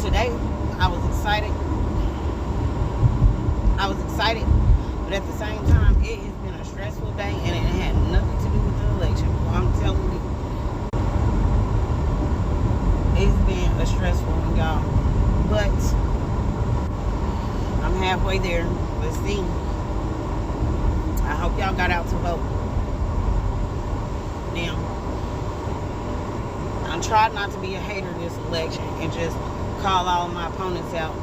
today I was excited. But at the same time, it has been a stressful day, and it had nothing to do with the election. Well, I'm telling you, it's been a stressful one, y'all. But I'm halfway there. Let's see. I hope y'all got out to vote. Now, I'm trying not to be a hater this election and just call all my opponents out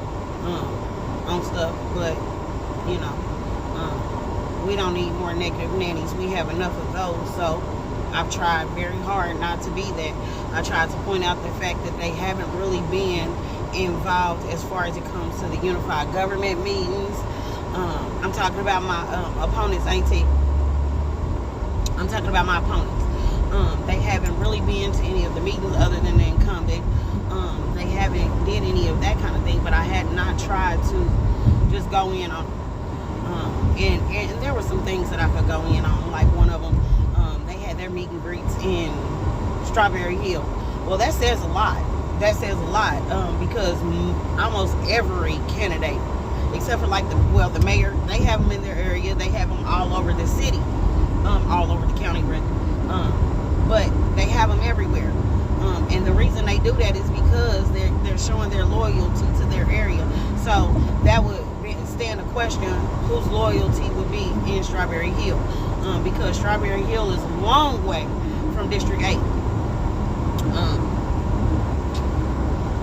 on stuff, but you know, we don't need more negative nannies. We have enough of those. So I've tried very hard not to be that. I tried to point out the fact that they haven't really been involved as far as it comes to the unified government meetings. I'm talking about my opponents, auntie. I'm talking about my opponents. They haven't really been to any of the meetings other than the incumbent. They haven't did any of that kind of thing, but I had not tried to just go in on and there were some things that I could go in on. Like one of them, they had their meet and greets in Strawberry Hill. Well, that says a lot. Because almost every candidate, except for like the mayor, they have them in their area. They have them all over the city, all over the county, but they have them everywhere. And the reason they do that is because they're showing their loyalty to their area. So that would stand a question whose loyalty would be in Strawberry Hill, because Strawberry Hill is a long way from District 8.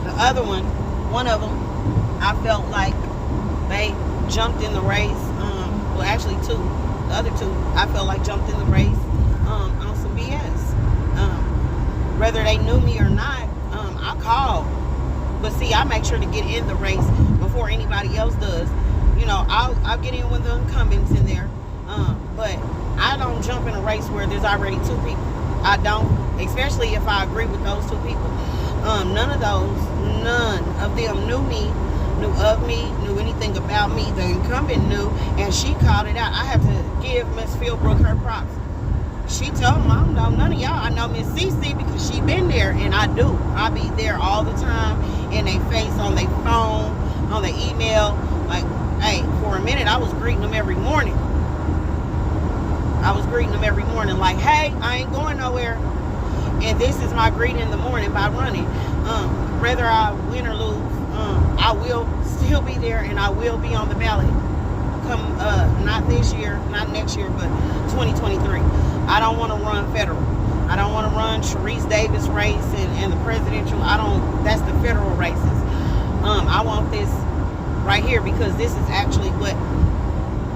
The other one of them, I felt like they jumped in the race. Well, actually two. The other two, I felt like jumped in the race on some BS. Whether they knew me or not, I called. But see, I make sure to get in the race before anybody else does. You know, I'll get in with the incumbents in there. But I don't jump in a race where there's already two people. I don't, especially if I agree with those two people. None of them knew me, knew of me, knew anything about me. The incumbent knew, and she called it out. I have to give Miss Philbrook her props. She told them, I don't know none of y'all. I know Miss CC because she been there, and I do. I be there all the time, in their face, on their phone, on their email. Like, hey, for a minute, I was greeting them every morning. Like, hey, I ain't going nowhere. And this is my greeting in the morning by running. Whether I win or lose, I will still be there, and I will be on the ballot. Come, not this year, not next year, but 2023. I don't want to run federal. I don't want to run Sharice Davis race and the presidential. That's the federal races. I want this right here because this is actually what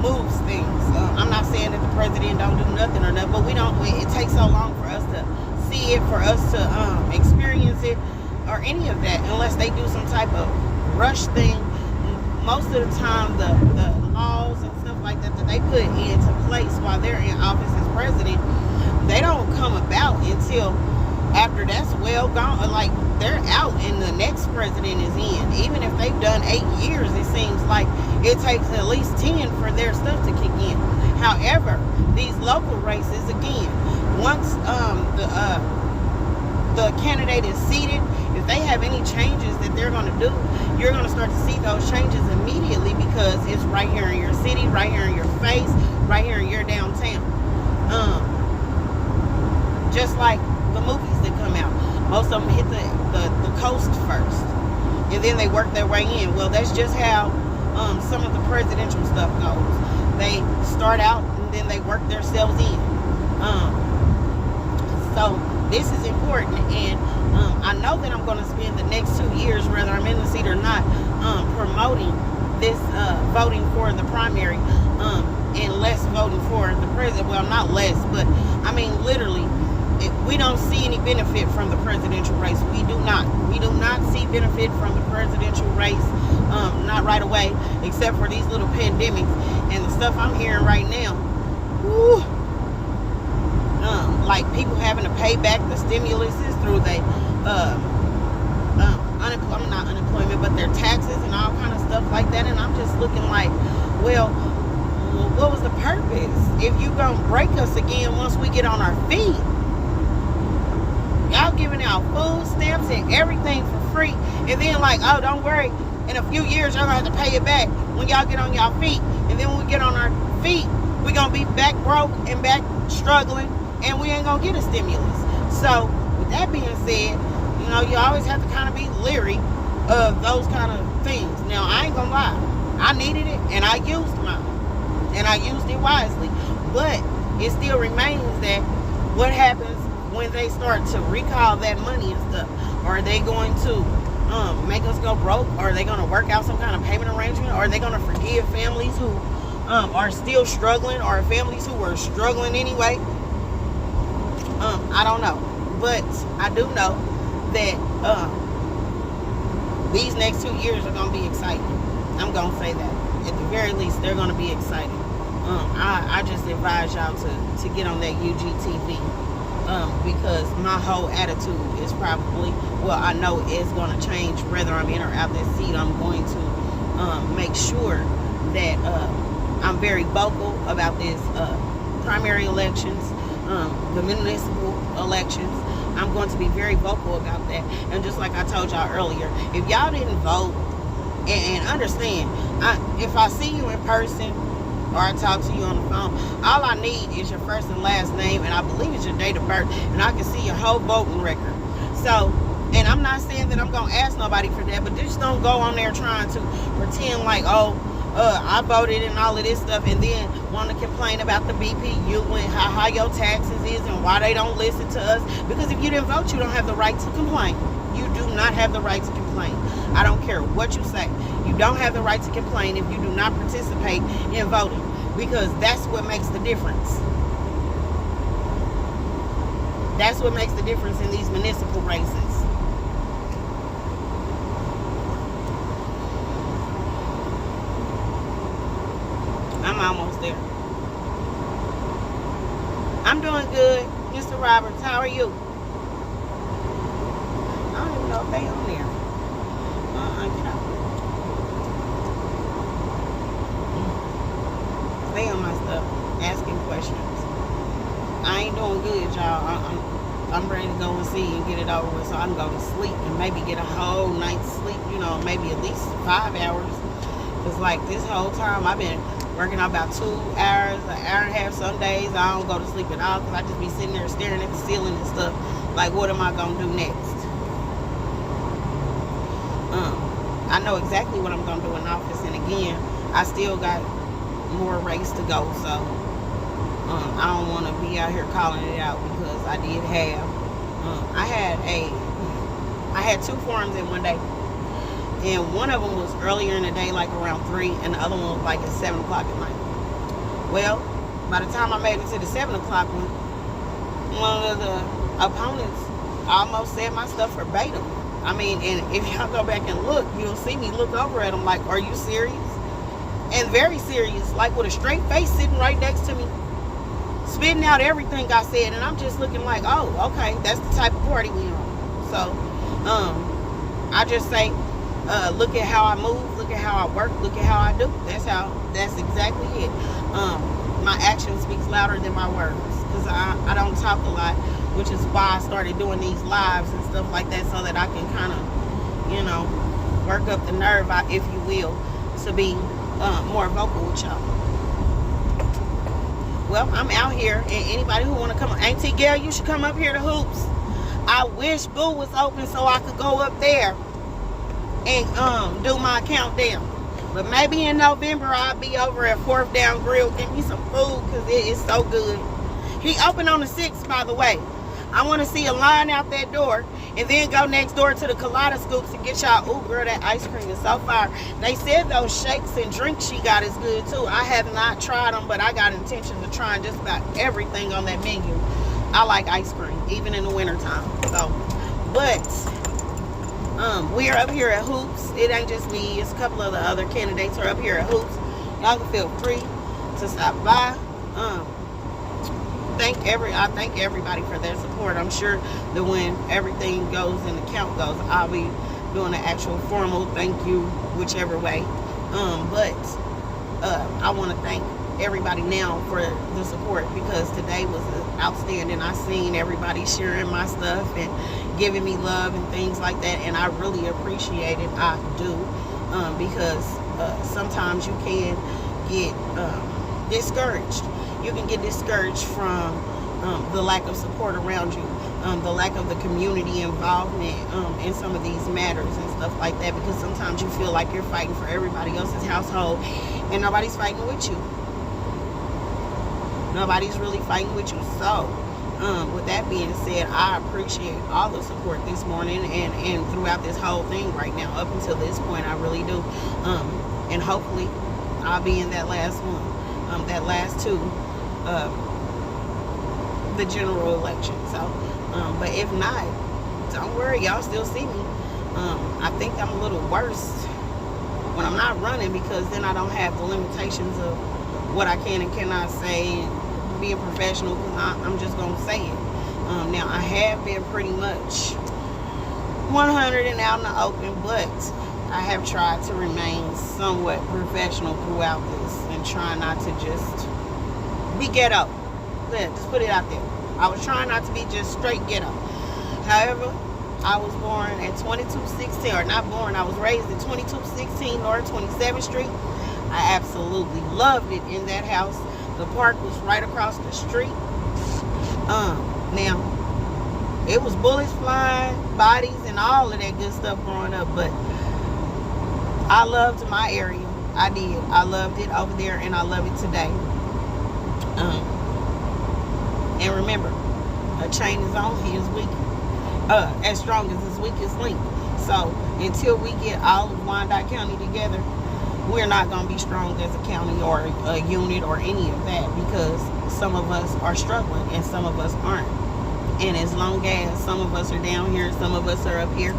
moves things. I'm not saying that the president don't do nothing or nothing, but it takes so long for us to see it, for us to experience it, or any of that, unless they do some type of rush thing. Most of the time, the laws and stuff like that they put into place while they're in office as president, they don't come about until after that's well gone. Like, they're out and the next president is in. Even if they've done 8 years, it seems like it takes at least 10 for their stuff to kick in. However, these local races, again, once the candidate is seated, if they have any changes that they're going to do, you're going to start to see those changes immediately because it's right here in your city, right here in your face, right here in your downtown. Just like the movies that come out, most of them hit the coast first, and then they work their way in. Well, that's just how some of the presidential stuff goes. They start out and then they work themselves in. So this is important, and I know that I'm going to spend the next 2 years, whether I'm in the seat or not, promoting this voting for the primary, and less voting for the president. Well, not less, but I mean literally, we don't see any benefit from the presidential race. We do not see benefit from the presidential race, not right away, except for these little pandemics and the stuff I'm hearing right now. Whew. Like people having to pay back the stimuluses through not unemployment, but their taxes and all kind of stuff like that. And I'm just looking like, well, what was the purpose if you gonna break us again once we get on our feet? Y'all giving out food stamps and everything for free. And then like, oh, don't worry. In a few years, y'all going to have to pay it back when y'all get on y'all feet. And then when we get on our feet, we're going to be back broke and back struggling. And we ain't going to get a stimulus. So, with that being said, you know, you always have to kind of be leery of those kind of things. Now, I ain't going to lie. I needed it, and I used mine. And I used it wisely. But it still remains that what happens when they start to recall that money and stuff? Are they going to make us go broke? Or are they going to work out some kind of payment arrangement? Or are they going to forgive families who are still struggling, or families who were struggling anyway? I don't know. But I do know that these next 2 years are going to be exciting. I'm going to say that. At the very least, they're going to be exciting. I just advise y'all to get on that UGTV. Because my whole attitude is probably, well, I know it's going to change whether I'm in or out that seat. I'm going to make sure that I'm very vocal about this primary elections, the municipal elections. I'm going to be very vocal about that. And just like I told y'all earlier, if y'all didn't vote, and understand, if I see you in person, or I talk to you on the phone, all I need is your first and last name, and I believe it's your date of birth, and I can see your whole voting record. So, and I'm not saying that I'm going to ask nobody for that, but just don't go on there trying to pretend like, oh, I voted and all of this stuff, and then want to complain about the BPU and how high your taxes is and why they don't listen to us. Because if you didn't vote, you don't have the right to complain. You do not have the right to complain. I don't care what you say. You don't have the right to complain if you do not participate in voting, because that's what makes the difference. That's what makes the difference in these municipal races. I'm almost there. I'm doing good, Mr. Roberts. How are you? I don't even know if they on there. Get out. They on my stuff, asking questions. I ain't doing good, y'all. I'm ready to go and see and get it over with, so I can go to sleep and maybe get a whole night's sleep, you know, maybe at least 5 hours. Because like this whole time I've been working out about 2 hours, an hour and a half. Some days I don't go to sleep at all because I just be sitting there staring at the ceiling and stuff. Like, what am I going to do next? I know exactly what I'm going to do in office. And again, I still got more race to go. So I don't want to be out here calling it out, because I did have, I had 2 forums in one day. And one of them was earlier in the day, like around 3, and the other one was like at 7 o'clock at night. Well, by the time I made it to the 7 o'clock one, one of the opponents almost said my stuff verbatim. I mean, and if y'all go back and look, you'll see me look over at him like, are you serious? And very serious, like with a straight face sitting right next to me, spitting out everything I said. And I'm just looking like, oh, okay, that's the type of party we on. So, I just say, look at how I move, look at how I work, look at how I do. That's exactly it. My action speaks louder than my words, because I don't talk a lot, which is why I started doing these lives and stuff like that, so that I can kind of, you know, work up the nerve, if you will, to be more vocal with y'all. Well, I'm out here, and anybody who want to come, Auntie Gail, you should come up here to Hoops. I wish Boo was open so I could go up there and do my countdown. But maybe in November I'll be over at 4th Down Grill. Get me some food, because it is so good. He opened on the 6th, by the way. I want to see a line out that door, and then go next door to the Colada Scoops and get y'all. Ooh, girl, that ice cream is so fire. They said those shakes and drinks she got is good too. I have not tried them, but I got intentions of trying just about everything on that menu. I like ice cream, even in the wintertime. So, but we are up here at Hoops. It ain't just me, it's a couple of the other candidates are up here at Hoops. Y'all can feel free to stop by. I thank everybody for their support. I'm sure that when everything goes and the count goes, I'll be doing an actual formal thank you, whichever way. But I want to thank everybody now for the support, because today was outstanding. I seen everybody sharing my stuff and giving me love and things like that, and I really appreciate it. I do, because sometimes you can get discouraged. You can get discouraged from the lack of support around you, the lack of the community involvement in some of these matters and stuff like that, because sometimes you feel like you're fighting for everybody else's household and nobody's fighting with you. Nobody's really fighting with you. So with that being said, I appreciate all the support this morning and throughout this whole thing right now up until this point. I really do, and hopefully I'll be in that last one, that last two, the general election. So but if not, don't worry, y'all still see me. I think I'm a little worse when I'm not running, because then I don't have the limitations of what I can and cannot say and being professional, because I'm just gonna say it. Now I have been pretty much 100 and out in the open, but I have tried to remain somewhat professional throughout this and try not to just be ghetto. Yeah, just put it out there. I was trying not to be just straight ghetto. However, I was born at 2216, or not born, I was raised at 2216 North 27th Street. I absolutely loved it in that house. The park was right across the street. Now, it was bullets flying, bodies, and all of that good stuff growing up, but I loved my area. I did. I loved it over there, and I love it today. And remember, a chain is only as weak, as strong as its weakest link. So until we get all of Wyandotte County together, we're not going to be strong as a county or a unit or any of that, because some of us are struggling and some of us aren't. And as long as some of us are down here, some of us are up here,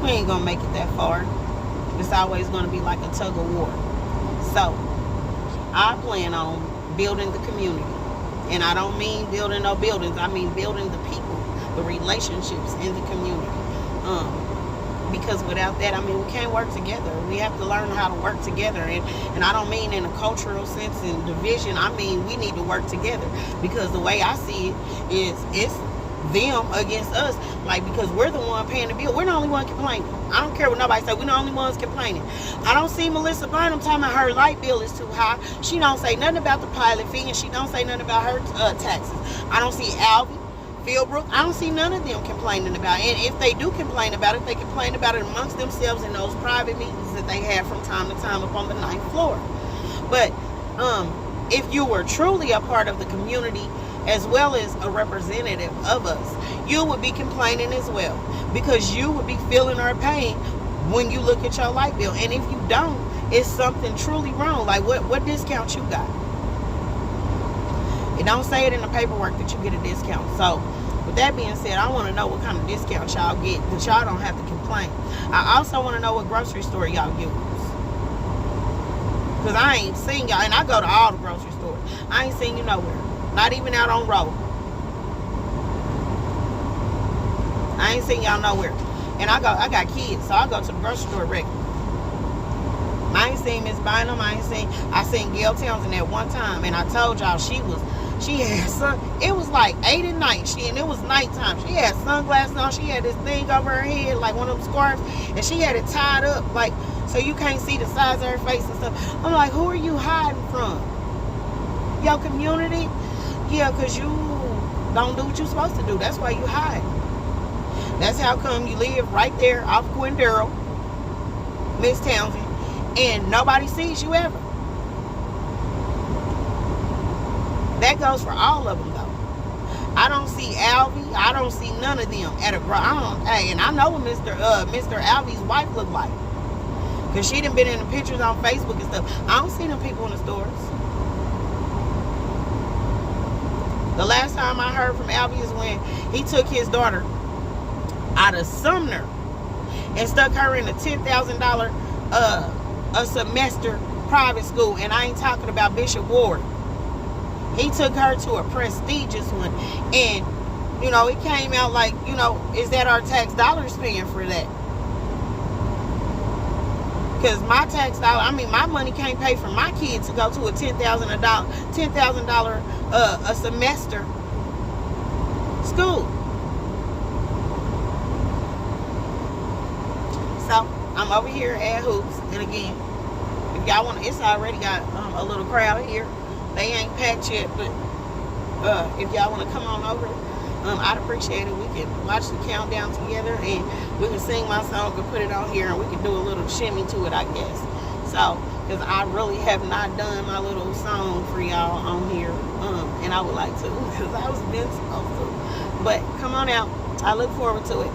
we ain't going to make it that far. It's always going to be like a tug of war. So I plan on building the community. And I don't mean building no buildings. I mean building the people, the relationships in the community. Because without that, I mean, we can't work together. We have to learn how to work together. And I don't mean in a cultural sense and division. I mean, we need to work together. Because the way I see it is, it's them against us. Like, because we're the one paying the bill. We're the only one complaining. I don't care what nobody say. We're the only ones complaining. I don't see Melissa Bynum talking about her light bill is too high. She don't say nothing about the pilot fee, and she don't say nothing about her taxes. I don't see Alvy, Philbrook. I don't see none of them complaining about it. And if they do complain about it, they complain about it amongst themselves in those private meetings that they have from time to time up on the 9th floor. But if you were truly a part of the community as well as a representative of us, you would be complaining as well, because you would be feeling our pain when you look at your light bill. And if you don't, it's something truly wrong. Like, what discount you got? It don't say it in the paperwork that you get a discount. So with that being said, I want to know what kind of discount y'all get, that y'all don't have to complain. I also want to know what grocery store y'all use, because I ain't seen y'all, and I go to all the grocery stores. I ain't seen you nowhere, not even out on road. I ain't seen y'all nowhere. And I got kids, so I go to the grocery store regularly. I ain't seen Miss Bynum. I seen Gail Townsend at one time, and I told y'all she had it was like 8 at night, and it was nighttime. She had sunglasses on. She had this thing over her head, like one of them scarves, and she had it tied up, like, so you can't see the size of her face and stuff. I'm like, who are you hiding from? Your community? Yeah, because you don't do what you're supposed to do. That's why you hide. That's how come you live right there off Quindaro, Miss Townsend, and nobody sees you ever. That goes for all of them, though. I don't see Alvy. I don't see none of them at a and I know what Mr. Alvy's wife looked like, because she done been in the pictures on Facebook and stuff. I don't see them people in the stores. The last time I heard from Alvy is when he took his daughter out of Sumner and stuck her in a $10,000 a semester private school, and I ain't talking about Bishop Ward. He took her to a prestigious one, and it came out like, is that our tax dollars paying for that? Because my tax dollar, I mean, my money can't pay for my kids to go to a $10,000 a semester school. So I'm over here at Hoops, and again, if y'all want, it's already got a little crowd here. They ain't packed yet, but if y'all want to come on over, I'd appreciate it. We can watch the countdown together, and we can sing my song and put it on here, and we can do a little shimmy to it, I guess. So, because I really have not done my little song for y'all on here, and I would like to, because I was been supposed to. But come on out. I look forward to it.